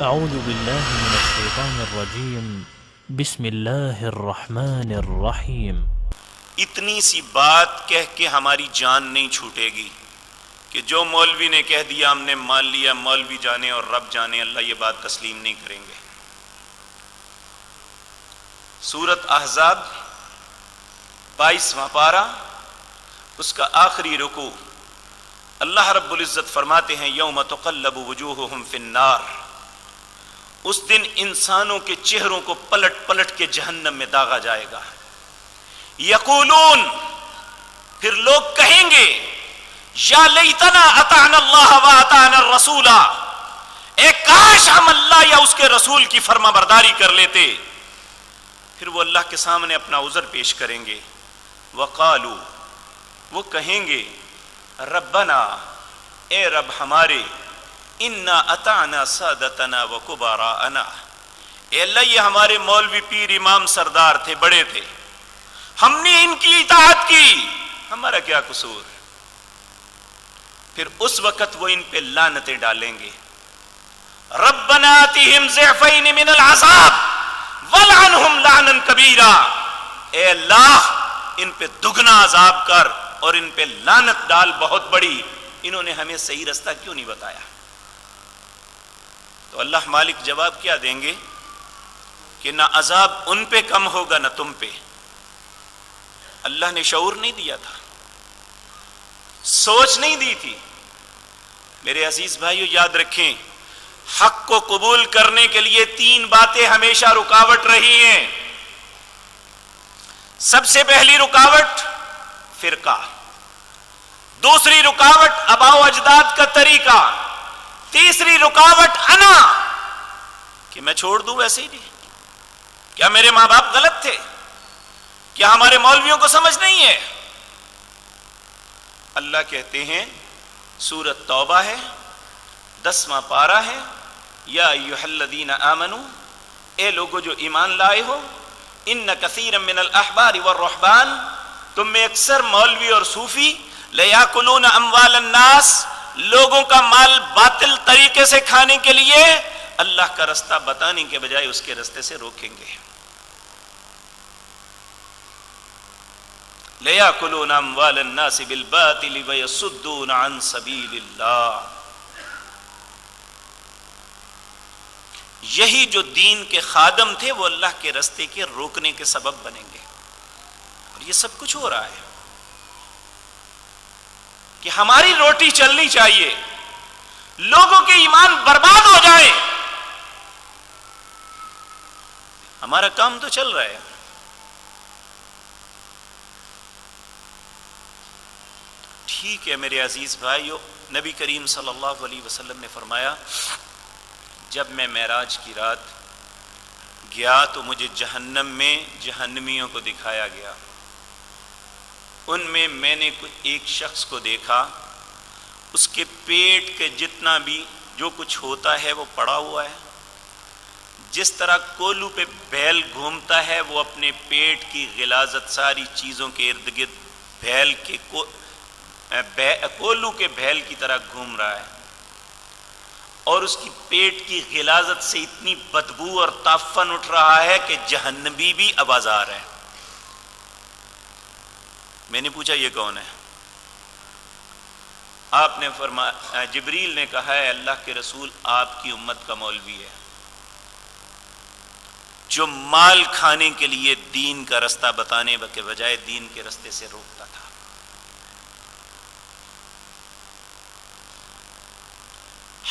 اعوذ باللہ من الشیطان الرجیم بسم اللہ الرحمن الرحیم۔ اتنی سی بات کہہ کے ہماری جان نہیں چھوٹے گی کہ جو مولوی نے کہہ دیا ہم نے مان لیا، مولوی جانے اور رب جانے، اللہ یہ بات تسلیم نہیں کریں گے۔ سورۃ احزاب 22واں پارہ، اس کا آخری رکوع، اللہ رب العزت فرماتے ہیں یوم تقلب وجوہہم فی النار، اس دن انسانوں کے چہروں کو پلٹ پلٹ کے جہنم میں داغا جائے گا۔ یقولون، پھر لوگ کہیں گے یا لیتنا اطعنا اللہ و اطعنا الرسول، اے کاش ہم اللہ یا اس کے رسول کی فرما برداری کر لیتے۔ پھر وہ اللہ کے سامنے اپنا عذر پیش کریں گے۔ وقالو، وہ کہیں گے ربنا، اے رب ہمارے، انا اطعنا سادتنا و کبراءنا، اے اللہ یہ ہمارے مولوی پیر امام سردار تھے، بڑے تھے، ہم نے ان کی اطاعت کی، ہمارا کیا قصور۔ پھر اس وقت وہ ان پہ لعنتیں ڈالیں گے۔ ربنا آتِهِمْ ضِعْفَيْنِ مِنَ الْعَذَابِ وَلْعَنْهُمْ لَعْنًا كَبِيرًا، اے اللہ ان پہ دگنا عذاب کر اور ان پہ لعنت ڈال بہت بڑی، انہوں نے ہمیں صحیح رستہ کیوں نہیں بتایا۔ تو اللہ مالک جواب کیا دیں گے کہ نہ عذاب ان پہ کم ہوگا نہ تم پہ۔ اللہ نے شعور نہیں دیا تھا، سوچ نہیں دی تھی۔ میرے عزیز بھائیو یاد رکھیں، حق کو قبول کرنے کے لیے 3 باتیں ہمیشہ رکاوٹ رہی ہیں۔ سب سے پہلی رکاوٹ فرقہ، دوسری رکاوٹ آباء و اجداد کا طریقہ، تیسری رکاوٹ انا، کہ میں چھوڑ دوں ویسے ہی نہیں، کیا میرے ماں باپ غلط تھے، کیا ہمارے مولویوں کو سمجھ نہیں ہے۔ اللہ کہتے ہیں، سورۃ توبہ ہے 10واں پارہ ہے، یا ایھا الذین آمنوا، اے لوگو جو ایمان لائے ہو، ان کثیرا من الاحبار والرہبان، تم میں اکثر مولوی اور صوفی، لیاکلون اموال الناس، لوگوں کا مال باطل طریقے سے کھانے کے لیے اللہ کا رستہ بتانے کے بجائے اس کے رستے سے روکیں گے۔ لیاکلون اموال الناس بالباطل ویصدون عن سبیل اللہ، یہی جو دین کے خادم تھے وہ اللہ کے رستے کے روکنے کے سبب بنیں گے۔ اور یہ سب کچھ ہو رہا ہے کہ ہماری روٹی چلنی چاہیے، لوگوں کے ایمان برباد ہو جائیں، ہمارا کام تو چل رہا ہے۔ ٹھیک ہے میرے عزیز بھائیو، نبی کریم صلی اللہ علیہ وسلم نے فرمایا، جب میں معراج کی رات گیا تو مجھے جہنم میں جہنمیوں کو دکھایا گیا۔ ان میں نے ایک شخص کو دیکھا، اس کے پیٹ کے جتنا بھی جو کچھ ہوتا ہے وہ پڑا ہوا ہے، جس طرح کولو پہ بیل گھومتا ہے، وہ اپنے پیٹ کی غلاظت ساری چیزوں کے ارد گرد بیل کے کولو کے بیل کی طرح گھوم رہا ہے، اور اس کی پیٹ کی غلاظت سے اتنی بدبو اور تعفن اٹھ رہا ہے کہ جہنمی بھی آبازار ہے۔ میں نے پوچھا یہ کون ہے؟ آپ نے فرمایا، جبریل نے کہا ہے اللہ کے رسول آپ کی امت کا مولوی ہے، جو مال کھانے کے لیے دین کا رستہ بتانے کے بجائے دین کے رستے سے روکتا تھا۔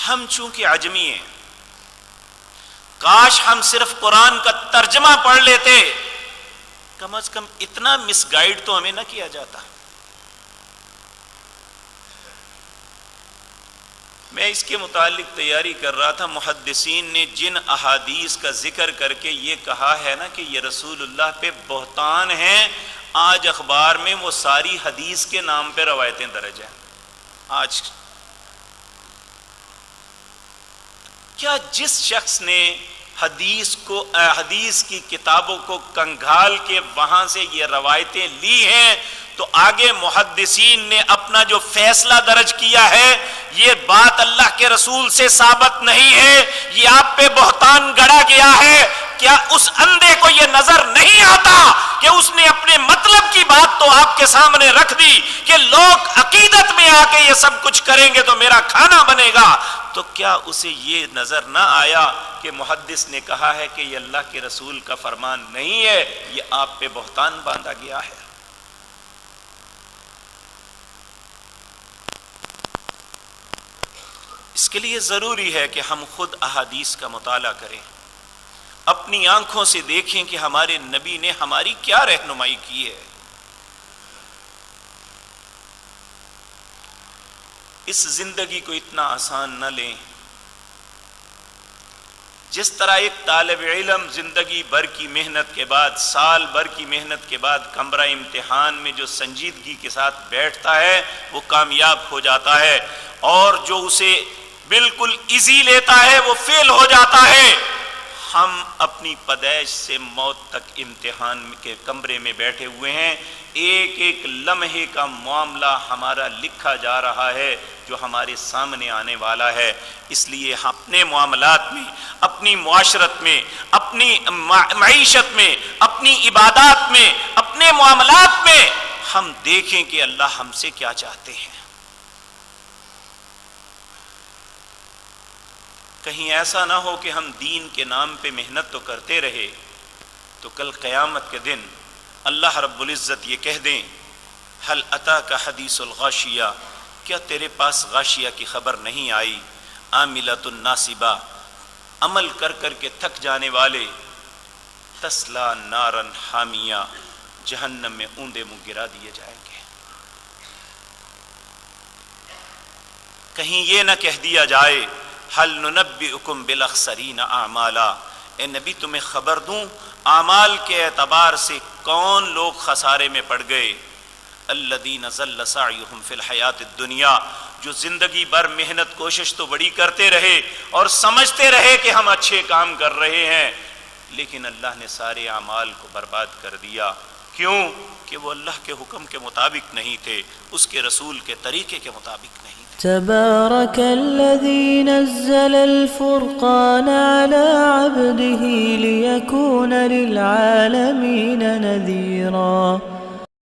ہم چونکہ عجمی ہیں، کاش ہم صرف قرآن کا ترجمہ پڑھ لیتے، کم از کم اتنا مس گائیڈ تو ہمیں نہ کیا جاتا۔ میں اس کے متعلق تیاری کر رہا تھا، محدثین نے جن احادیث کا ذکر کر کے یہ کہا ہے نا کہ یہ رسول اللہ پہ بہتان ہیں، آج اخبار میں وہ ساری حدیث کے نام پہ روایتیں درج ہیں۔ آج کیا جس شخص نے حدیث کی کتابوں کو کنگھال کے وہاں سے یہ روایتیں لی ہیں، تو آگے محدثین نے اپنا جو فیصلہ درج کیا ہے، یہ بات اللہ کے رسول سے ثابت نہیں ہے، یہ آپ پہ بہتان گڑا گیا ہے۔ کیا اس اندھے کو یہ نظر نہیں آتا کہ اس نے اپنے مطلب کی بات تو آپ کے سامنے رکھ دی کہ لوگ عقیدت میں آ کے یہ سب کچھ کریں گے تو میرا کھانا بنے گا؟ تو کیا اسے یہ نظر نہ آیا کہ محدث نے کہا ہے کہ یہ اللہ کے رسول کا فرمان نہیں ہے، یہ آپ پہ بہتان باندھا گیا ہے؟ اس کے لیے ضروری ہے کہ ہم خود احادیث کا مطالعہ کریں، اپنی آنکھوں سے دیکھیں کہ ہمارے نبی نے ہماری کیا رہنمائی کی ہے۔ اس زندگی کو اتنا آسان نہ لیں۔ جس طرح ایک طالب علم زندگی بھر کی محنت کے بعد، سال بھر کی محنت کے بعد کمرہ امتحان میں جو سنجیدگی کے ساتھ بیٹھتا ہے وہ کامیاب ہو جاتا ہے، اور جو اسے بالکل ایزی لیتا ہے وہ فیل ہو جاتا ہے۔ ہم اپنی پیدائش سے موت تک امتحان کے کمرے میں بیٹھے ہوئے ہیں، ایک ایک لمحے کا معاملہ ہمارا لکھا جا رہا ہے جو ہمارے سامنے آنے والا ہے۔ اس لیے اپنے معاملات میں، اپنی معاشرت میں، اپنی معیشت میں، اپنی عبادات میں، اپنے معاملات میں ہم دیکھیں کہ اللہ ہم سے کیا چاہتے ہیں۔ کہیں ایسا نہ ہو کہ ہم دین کے نام پہ محنت تو کرتے رہے تو کل قیامت کے دن اللہ رب العزت یہ کہہ دیں، ہل اتاک حدیث الغاشیہ، کیا تیرے پاس غاشیہ کی خبر نہیں آئی؟ عاملۃ ناصبہ، عمل کر کر کے تھک جانے والے، تسلا نارن حامیہ، جہنم میں اوندے منہ گرا دیے جائیں گے۔ کہیں یہ نہ کہہ دیا جائے حل ننبئکم بالاخسرین اعمالا، اے نبی تمہیں خبر دوں اعمال کے اعتبار سے کون لوگ خسارے میں پڑ گئے؟ الذین ضل سعیہم فی الحیات الدنیا، جو زندگی بھر محنت کوشش تو بڑی کرتے رہے اور سمجھتے رہے کہ ہم اچھے کام کر رہے ہیں، لیکن اللہ نے سارے اعمال کو برباد کر دیا۔ کیوں؟ کہ وہ اللہ کے حکم کے مطابق نہیں تھے، اس کے رسول کے طریقے کے مطابق نہیں تھے۔ تبارك الذي نزل الفرقان على عبده ليكون للعالمين نذيرا